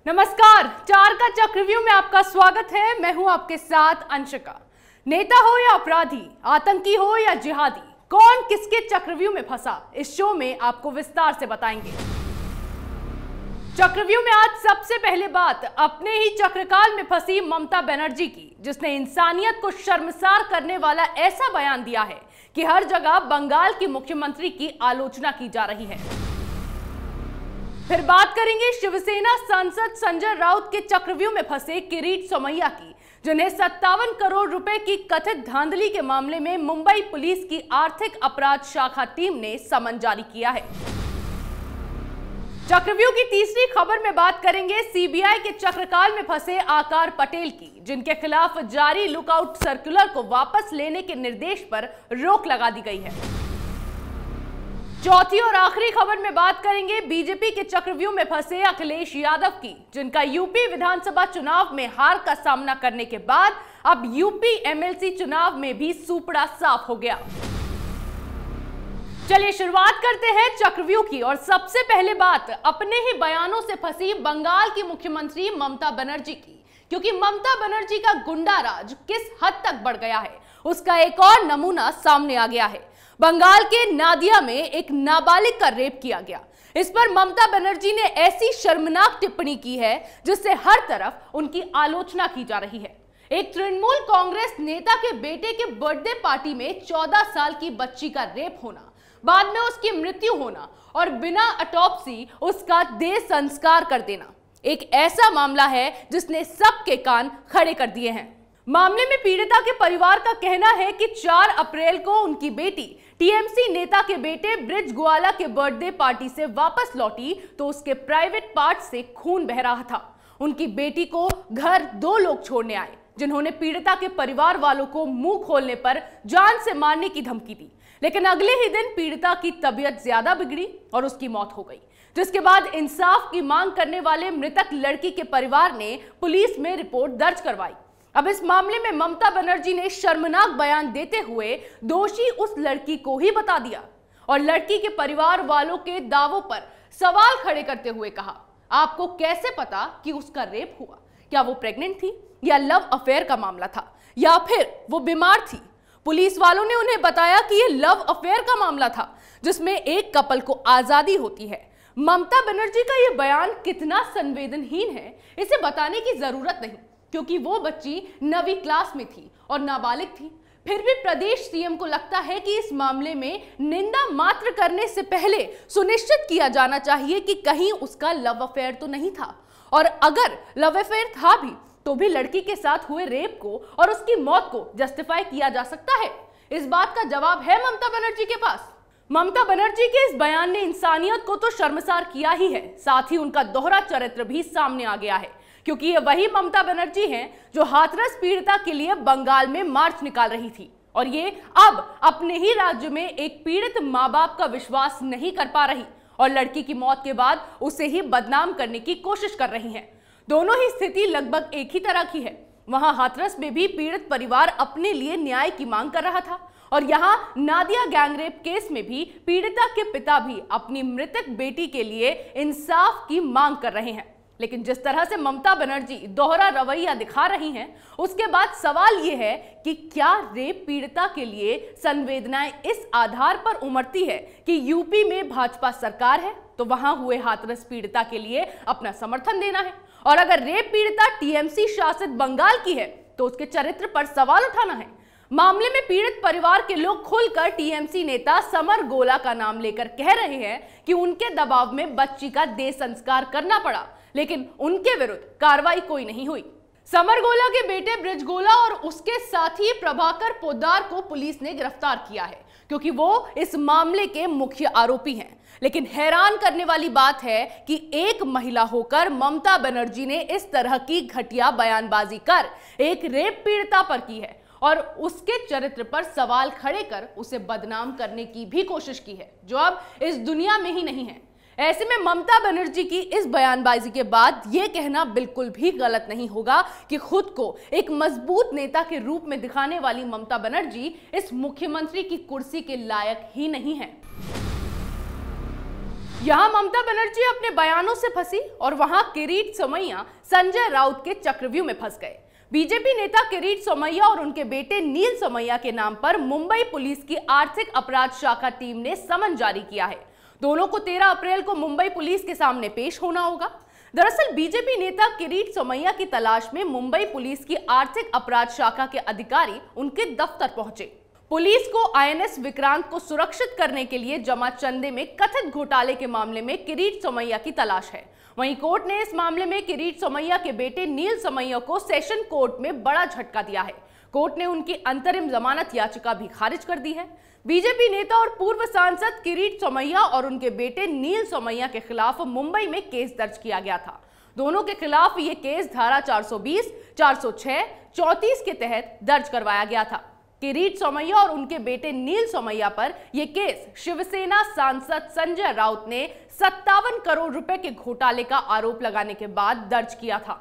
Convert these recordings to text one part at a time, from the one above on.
नमस्कार, चार का चक्रव्यूह में आपका स्वागत है। मैं हूं आपके साथ अंशिका। नेता हो या अपराधी, आतंकी हो या जिहादी, कौन किसके चक्रव्यूह में फंसा, इस शो में आपको विस्तार से बताएंगे। चक्रव्यूह में आज सबसे पहले बात अपने ही चक्रकाल में फंसी ममता बनर्जी की, जिसने इंसानियत को शर्मसार करने वाला ऐसा बयान दिया है कि हर जगह बंगाल की मुख्यमंत्री की आलोचना की जा रही है। फिर बात करेंगे शिवसेना सांसद संजय राउत के चक्रव्यूह में फंसे किरीट सोमैया की, जिन्हें 57 करोड़ रुपए की कथित धांधली के मामले में मुंबई पुलिस की आर्थिक अपराध शाखा टीम ने समन जारी किया है। चक्रव्यूह की तीसरी खबर में बात करेंगे सीबीआई के चक्रकाल में फंसे आकार पटेल की, जिनके खिलाफ जारी लुकआउट सर्कुलर को वापस लेने के निर्देश पर रोक लगा दी गई है। चौथी और आखिरी खबर में बात करेंगे बीजेपी के चक्रव्यूह में फंसे अखिलेश यादव की, जिनका यूपी विधानसभा चुनाव में हार का सामना करने के बाद अब यूपी एमएलसी चुनाव में भी सूपड़ा साफ हो गया। चलिए शुरुआत करते हैं चक्रव्यूह की, और सबसे पहले बात अपने ही बयानों से फंसी बंगाल की मुख्यमंत्री ममता बनर्जी की, क्योंकि ममता बनर्जी का गुंडा राज किस हद तक बढ़ गया है उसका एक और नमूना सामने आ गया है। बंगाल के नादिया में एक नाबालिग का रेप किया गया। इस पर ममता बनर्जी ने ऐसी शर्मनाक टिप्पणी की है जिससे हर तरफ उनकी आलोचना की जा रही है। एक तृणमूल कांग्रेस नेता के बेटे के बर्थडे पार्टी में 14 साल की बच्ची का रेप होना, बाद में उसकी मृत्यु होना और बिना ऑटोप्सी उसका देह संस्कार कर देना एक ऐसा मामला है जिसने सबके कान खड़े कर दिए हैं। मामले में पीड़िता के परिवार का कहना है कि 4 अप्रैल को उनकी बेटी टीएमसी नेता के बेटे ब्रिज ग्वाला के बर्थडे पार्टी से वापस लौटी तो उसके प्राइवेट पार्ट से खून बह रहा था। उनकी बेटी को घर 2 लोग छोड़ने आए, जिन्होंने पीड़िता के परिवार वालों को मुंह खोलने पर जान से मारने की धमकी दी। लेकिन अगले ही दिन पीड़िता की तबीयत ज्यादा बिगड़ी और उसकी मौत हो गई, जिसके बाद इंसाफ की मांग करने वाले मृतक लड़की के परिवार ने पुलिस में रिपोर्ट दर्ज करवाई। अब इस मामले में ममता बनर्जी ने शर्मनाक बयान देते हुए दोषी उस लड़की को ही बता दिया और लड़की के परिवार वालों के दावों पर सवाल खड़े करते हुए कहा, आपको कैसे पता कि उसका रेप हुआ? क्या वो प्रेग्नेंट थी या लव अफेयर का मामला था या फिर वो बीमार थी? पुलिस वालों ने उन्हें बताया कि ये लव अफेयर का मामला था जिसमें एक कपल को आजादी होती है। ममता बनर्जी का ये बयान कितना संवेदनहीन है इसे बताने की जरूरत नहीं, क्योंकि वो बच्ची 9वीं क्लास में थी और नाबालिग थी। फिर भी प्रदेश सीएम को लगता है कि इस मामले में निंदा मात्र करने से पहले सुनिश्चित किया जाना चाहिए कि कहीं उसका लव अफेयर तो नहीं था, और अगर लव अफेयर था भी तो भी लड़की के साथ हुए रेप को और उसकी मौत को जस्टिफाई किया जा सकता है। इस बात का जवाब है ममता बनर्जी के पास। ममता बनर्जी के इस बयान ने इंसानियत को तो शर्मसार किया ही है, साथ ही उनका दोहरा चरित्र भी सामने आ गया है, क्योंकि ये वही ममता बनर्जी हैं जो हाथरस पीड़िता के लिए बंगाल में मार्च निकाल रही थी, और ये अब अपने ही राज्य में एक पीड़ित माँ बाप का विश्वास नहीं कर पा रही और लड़की की मौत के बाद उसे ही बदनाम करने की कोशिश कर रही हैं। दोनों ही स्थिति लगभग एक ही तरह की है। वहां हाथरस में भी पीड़ित परिवार अपने लिए न्याय की मांग कर रहा था, और यहाँ नादिया गैंगरेप केस में भी पीड़िता के पिता भी अपनी मृतक बेटी के लिए इंसाफ की मांग कर रहे हैं। लेकिन जिस तरह से ममता बनर्जी दोहरा रवैया दिखा रही हैं, उसके बाद सवाल यह है कि क्या रेप पीड़िता के लिए संवेदनाएं इस आधार पर उमड़ती है कि यूपी में भाजपा सरकार है तो वहां हुए हाथरस पीड़िता के लिए अपना समर्थन देना है, और अगर रेप पीड़िता टीएमसी शासित बंगाल की है तो उसके चरित्र पर सवाल उठाना है। मामले में पीड़ित परिवार के लोग खुलकर टीएमसी नेता समर गोला का नाम लेकर कह रहे हैं कि उनके दबाव में बच्ची का देह संस्कार करना पड़ा, लेकिन उनके विरुद्ध कार्रवाई कोई नहीं हुई। समर गोला के बेटे ब्रिज गोला और उसके साथी प्रभाकर पोद्दार को पुलिस ने गिरफ्तार किया है, क्योंकि वो इस मामले के मुख्य आरोपी हैं। लेकिन हैरान करने वाली बात है कि एक महिला होकर ममता बनर्जी ने इस तरह की घटिया बयानबाजी कर एक रेप पीड़िता पर की है और उसके चरित्र पर सवाल खड़े कर उसे बदनाम करने की भी कोशिश की है, जो अब इस दुनिया में ही नहीं है। ऐसे में ममता बनर्जी की इस बयानबाजी के बाद यह कहना बिल्कुल भी गलत नहीं होगा कि खुद को एक मजबूत नेता के रूप में दिखाने वाली ममता बनर्जी इस मुख्यमंत्री की कुर्सी के लायक ही नहीं है। यहां ममता बनर्जी अपने बयानों से फंसी और वहां किरीट सोमैया संजय राउत के चक्रव्यूह में फंस गए। बीजेपी नेता किरीट सोमैया और उनके बेटे नील सोमैया के नाम पर मुंबई पुलिस की आर्थिक अपराध शाखा टीम ने समन जारी किया है। दोनों को 13 अप्रैल को मुंबई पुलिस के सामने पेश होना होगा। दरअसल बीजेपी नेता किरीट सोमैया की तलाश में मुंबई पुलिस की आर्थिक अपराध शाखा के अधिकारी उनके दफ्तर पहुंचे। पुलिस को आईएनएस विक्रांत को सुरक्षित करने के लिए जमा चंदे में कथित घोटाले के मामले में किरीट सोमैया की तलाश है। वहीं कोर्ट ने इस मामले में किरीट सोमैया के बेटे नील सोमैया को सेशन कोर्ट में बड़ा झटका दिया है। कोर्ट ने उनकी अंतरिम जमानत याचिका भी खारिज कर दी है। बीजेपी नेता और पूर्व सांसद किरीट सोमैया और उनके बेटे नील सोमैया के खिलाफ मुंबई में केस दर्ज किया गया था। दोनों के खिलाफ ये केस धारा 420, 406, 34 के तहत दर्ज करवाया गया था। किरीट सोमैया और उनके बेटे नील सोमैया पर यह केस शिवसेना सांसद संजय राउत ने 57 करोड़ रुपए के घोटाले का आरोप लगाने के बाद दर्ज किया था।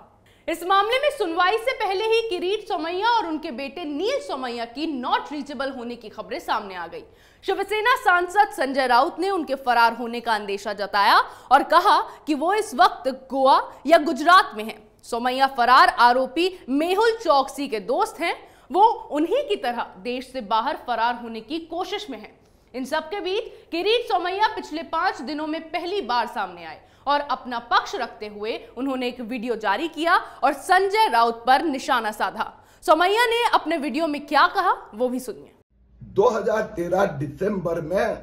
इस मामले में सुनवाई से पहले ही किरीट सोमैया और उनके बेटे नील सोमैया की नॉट रीचेबल होने की खबरें सामने आ गई। शिवसेना सांसद संजय राउत ने उनके फरार होने का अंदेशा जताया और कहा कि वो इस वक्त गोवा या गुजरात में हैं। सोमैया फरार आरोपी मेहुल चौकसी के दोस्त हैं। वो उन्हीं की तरह देश से बाहर फरार होने की कोशिश में है। इन सब के बीच किरीट सोमैया पिछले 5 दिनों में पहली बार सामने आए और अपना पक्ष रखते हुए उन्होंने एक वीडियो जारी किया और संजय राउत पर निशाना साधा। सोमैया ने अपने वीडियो में क्या कहा वो भी सुनिए। 2013 दिसंबर में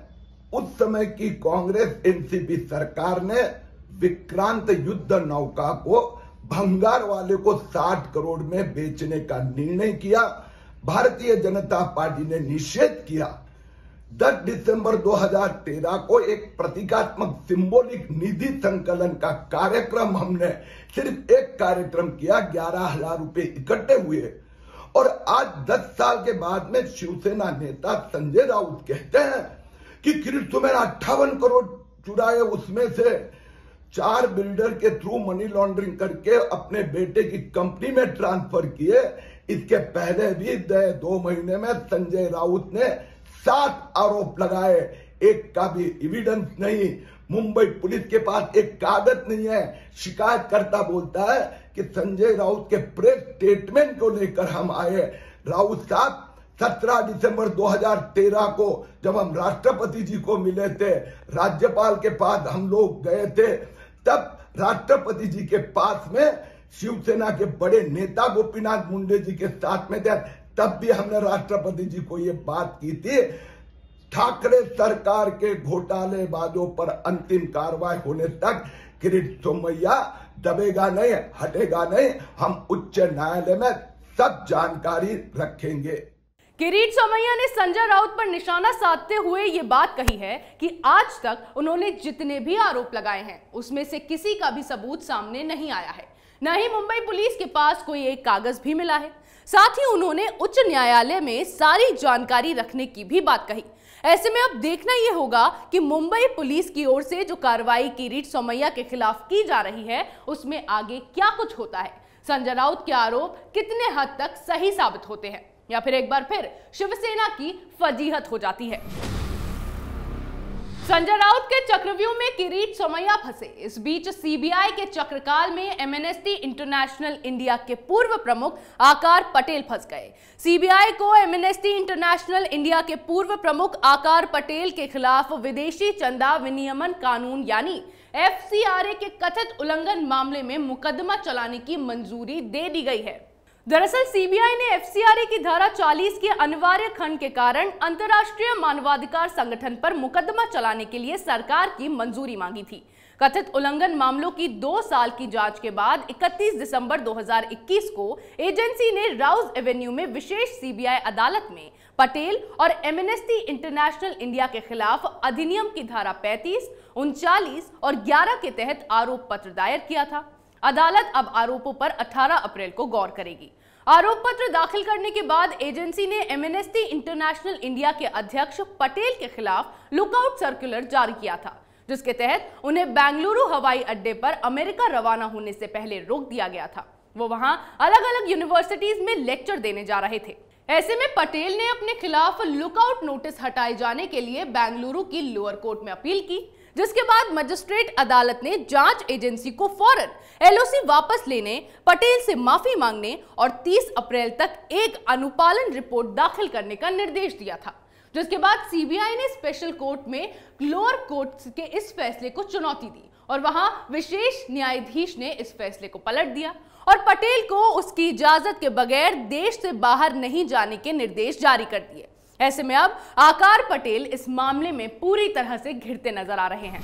उस समय की कांग्रेस एनसीपी सरकार ने विक्रांत युद्ध नौका को भंगार वाले को 60 करोड़ में बेचने का निर्णय किया। भारतीय जनता पार्टी ने निषेध किया। 10 दिसंबर 2013 को एक प्रतीकात्मक सिंबॉलिक निधि संकलन का कार्यक्रम हमने सिर्फ एक कार्यक्रम किया, 11,000 रुपए इकट्ठे हुए। और आज 10 साल के बाद में शिवसेना नेता संजय राउत कहते हैं कि किरीट सोमैया 58 करोड़ चुराए, उसमें से 4 बिल्डर के थ्रू मनी लॉन्ड्रिंग करके अपने बेटे की कंपनी में ट्रांसफर किए। इसके पहले भी 2 महीने में संजय राउत ने 7 आरोप लगाए, एक का भी एविडेंस नहीं। मुंबई पुलिस के पास एक कागज नहीं है। शिकायतकर्ता बोलता है कि संजय राउत के प्रेस स्टेटमेंट को लेकर हम आए। राउत साहब 17 दिसंबर 2013 को जब हम राष्ट्रपति जी को मिले थे, राज्यपाल के पास हम लोग गए थे, तब राष्ट्रपति जी के पास में शिवसेना के बड़े नेता गोपीनाथ मुंडे जी के साथ में थे। तब भी हमने राष्ट्रपति जी को ये बात की थी, ठाकरे सरकार के घोटालेबाजों पर अंतिम कार्रवाई होने तक किरीट सोमैया दबेगा नहीं, हटेगा नहीं। हम उच्च न्यायालय में सब जानकारी रखेंगे। किरीट सोमैया ने संजय राउत पर निशाना साधते हुए ये बात कही है कि आज तक उन्होंने जितने भी आरोप लगाए हैं उसमें से किसी का भी सबूत सामने नहीं आया है, न ही मुंबई पुलिस के पास कोई एक कागज भी मिला है। साथ ही उन्होंने उच्च न्यायालय में सारी जानकारी रखने की भी बात कही। ऐसे में अब देखना यह होगा कि मुंबई पुलिस की ओर से जो कार्रवाई किरीट सोमैया के खिलाफ की जा रही है उसमें आगे क्या कुछ होता है। संजय राउत के आरोप कितने हद तक सही साबित होते हैं या फिर एक बार फिर शिवसेना की फजीहत हो जाती है। संजय राउत के चक्रव्यूह में किरीट सोमैया फंसे। इस बीच सीबीआई के चक्रकाल में एमनेस्टी इंटरनेशनल इंडिया के पूर्व प्रमुख आकार पटेल फंस गए। सीबीआई को एमनेस्टी इंटरनेशनल इंडिया के पूर्व प्रमुख आकार पटेल के खिलाफ विदेशी चंदा विनियमन कानून यानी एफसीआरए के कथित उल्लंघन मामले में मुकदमा चलाने की मंजूरी दे दी गई है। दरअसल सीबीआई ने एफसीआरए की धारा 40 के अनिवार्य खंड के कारण अंतर्राष्ट्रीय मानवाधिकार संगठन पर मुकदमा चलाने के लिए सरकार की मंजूरी मांगी थी। कथित उल्लंघन मामलों की 2 साल की जांच के बाद 31 दिसंबर 2021 को एजेंसी ने राउज एवेन्यू में विशेष सीबीआई अदालत में पटेल और एमनेस्टी इंटरनेशनल इंडिया के खिलाफ अधिनियम की धारा 35, 39 और 11 के तहत आरोप पत्र दायर किया था। अदालत अब आरोपों पर 18 अप्रैल को गौर करेगी। आरोप पत्र दाखिल करने के बाद एजेंसी ने एमनेस्टी इंटरनेशनल इंडिया के अध्यक्ष पटेल के खिलाफ लुकआउट सर्कुलर जारी किया था, जिसके तहत उन्हें बेंगलुरु हवाई अड्डे पर अमेरिका रवाना होने से पहले रोक दिया गया था। वो वहां अलग अलग यूनिवर्सिटीज में लेक्चर देने जा रहे थे। ऐसे में पटेल ने अपने खिलाफ लुकआउट नोटिस हटाए जाने के लिए बेंगलुरु की लोअर कोर्ट में अपील की। जिसके बाद मजिस्ट्रेट अदालत ने जांच एजेंसी को फौरन एलओसी वापस लेने, पटेल से माफी मांगने और 30 अप्रैल तक एक अनुपालन रिपोर्ट दाखिल करने का निर्देश दिया था, जिसके बाद सीबीआई ने स्पेशल कोर्ट में लोअर कोर्ट के इस फैसले को चुनौती दी और वहां विशेष न्यायाधीश ने इस फैसले को पलट दिया और पटेल को उसकी इजाजत के बगैर देश से बाहर नहीं जाने के निर्देश जारी कर दिए। ऐसे में अब आकार पटेल इस मामले में पूरी तरह से घिरते नजर आ रहे हैं।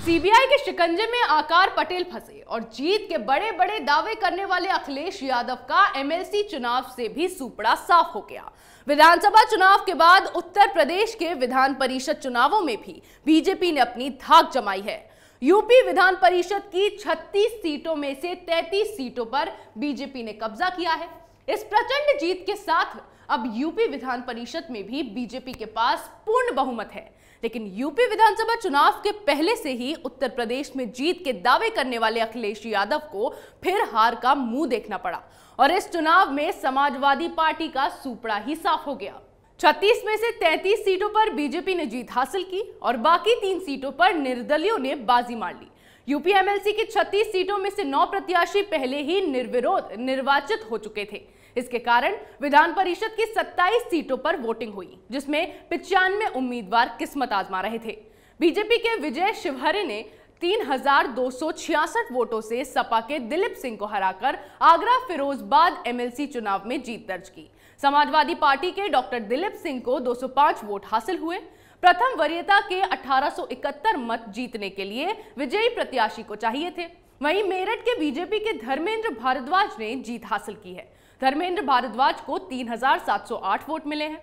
सीबीआई के शिकंजे में आकार पटेल फंसे और जीत के बड़े बड़े दावे करने वाले अखिलेश यादव का एमएलसी चुनाव से भी सूपड़ा साफ हो गया। विधानसभा चुनाव के बाद उत्तर प्रदेश के विधान परिषद चुनावों में भी बीजेपी ने अपनी धाक जमाई है। यूपी विधान परिषद की 36 सीटों में से 33 सीटों पर बीजेपी ने कब्जा किया है। इस प्रचंड जीत के साथ अब यूपी विधान परिषद में भी बीजेपी के पास पूर्ण बहुमत है। लेकिन यूपी विधानसभा चुनाव के पहले से ही उत्तर प्रदेश में जीत के दावे करने वाले अखिलेश यादव को फिर हार का मुंह देखना पड़ा और इस चुनाव में समाजवादी पार्टी का सूपड़ा ही साफ हो गया। 36 में से 33 सीटों पर बीजेपी ने जीत हासिल की और बाकी 3 सीटों पर निर्दलियों ने बाजी मार ली। यूपी एमएलसी की 36 सीटों में से 9 प्रत्याशी पहले ही निर्विरोध निर्वाचित हो चुके थे। इसके कारण विधान परिषद की 27 सीटों पर वोटिंग हुई, जिसमें 95 उम्मीदवार किस्मत आजमा रहे थे। बीजेपी के विजय शिवहरे ने 3266 वोटों से सपा के दिलीप सिंह को हराकर आगरा फिरोजबाद एमएलसी चुनाव में जीत दर्ज की। समाजवादी पार्टी के डॉक्टर दिलीप सिंह को 205 वोट हासिल हुए। प्रथम वरीयता के 1871 मत जीतने के लिए विजयी प्रत्याशी को चाहिए थे। वहीं मेरठ के बीजेपी के धर्मेंद्र भारद्वाज ने जीत हासिल की है। धर्मेंद्र भारद्वाज को 3708 वोट मिले हैं।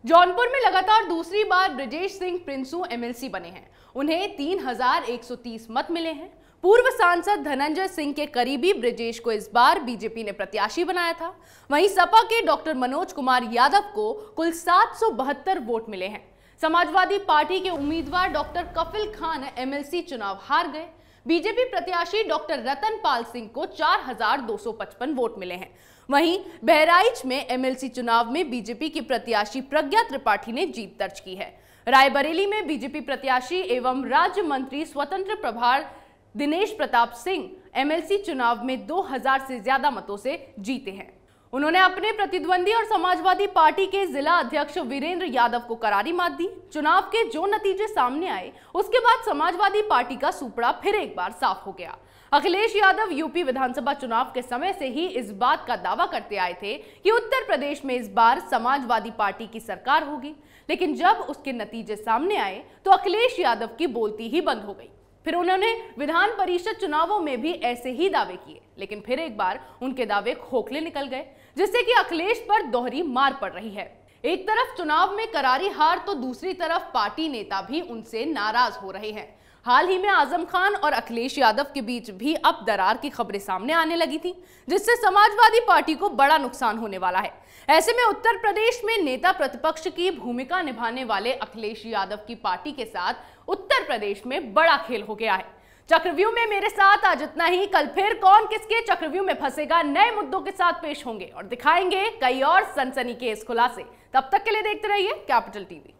जौनपुर में लगातार दूसरी बार ब्रजेश सिंह प्रिंसू एमएलसी बने हैं। उन्हें 3130 मत मिले हैं। पूर्व सांसद धनंजय सिंह के करीबी ब्रजेश को इस बार बीजेपी ने प्रत्याशी बनाया था। वहीं सपा के डॉक्टर मनोज कुमार यादव को कुल 772 वोट मिले हैं। समाजवादी पार्टी के उम्मीदवार डॉक्टर कफिल खान एमएलसी चुनाव हार गए। बीजेपी प्रत्याशी डॉक्टर रतन पाल सिंह को 4255 वोट मिले हैं। वहीं बहराइच में एमएलसी चुनाव में बीजेपी की प्रत्याशी प्रज्ञा त्रिपाठी ने जीत दर्ज की है। रायबरेली में बीजेपी प्रत्याशी एवं राज्य मंत्री स्वतंत्र प्रभार दिनेश प्रताप सिंह एमएलसी चुनाव में 2000 से ज्यादा मतों से जीते हैं। उन्होंने अपने प्रतिद्वंदी और समाजवादी पार्टी के जिला अध्यक्ष वीरेंद्र यादव को करारी मात दी। चुनाव के जो नतीजे सामने आए उसके बाद समाजवादी पार्टी का सूपड़ा फिर एक बार साफ हो गया। अखिलेश यादव यूपी विधानसभा चुनाव के समय से ही इस बात का दावा करते आए थे कि उत्तर प्रदेश में इस बार समाजवादी पार्टी की सरकार होगी, लेकिन जब उसके नतीजे सामने आए तो अखिलेश यादव की बोलती ही बंद हो गई। फिर उन्होंने विधान परिषद चुनावों में भी ऐसे ही दावे किए, लेकिन फिर एक बार उनके दावे खोखले निकल गए, जिससे कि अखिलेश पर दोहरी मार पड़ रही है। एक तरफ चुनाव में करारी हार तो दूसरी तरफ पार्टी नेता भी उनसे नाराज हो रहे हैं। हाल ही में आजम खान और अखिलेश यादव के बीच भी अब दरार की खबरें सामने आने लगी थी, जिससे समाजवादी पार्टी को बड़ा नुकसान होने वाला है। ऐसे में उत्तर प्रदेश में नेता प्रतिपक्ष की भूमिका निभाने वाले अखिलेश यादव की पार्टी के साथ उत्तर प्रदेश में बड़ा खेल हो गया है। चक्रव्यूह में मेरे साथ आज इतना ही। कल फिर कौन किसके चक्रव्यूह में फंसेगा नए मुद्दों के साथ पेश होंगे और दिखाएंगे कई और सनसनीखेज खुलासे। तब तक के लिए देखते रहिए कैपिटल टीवी।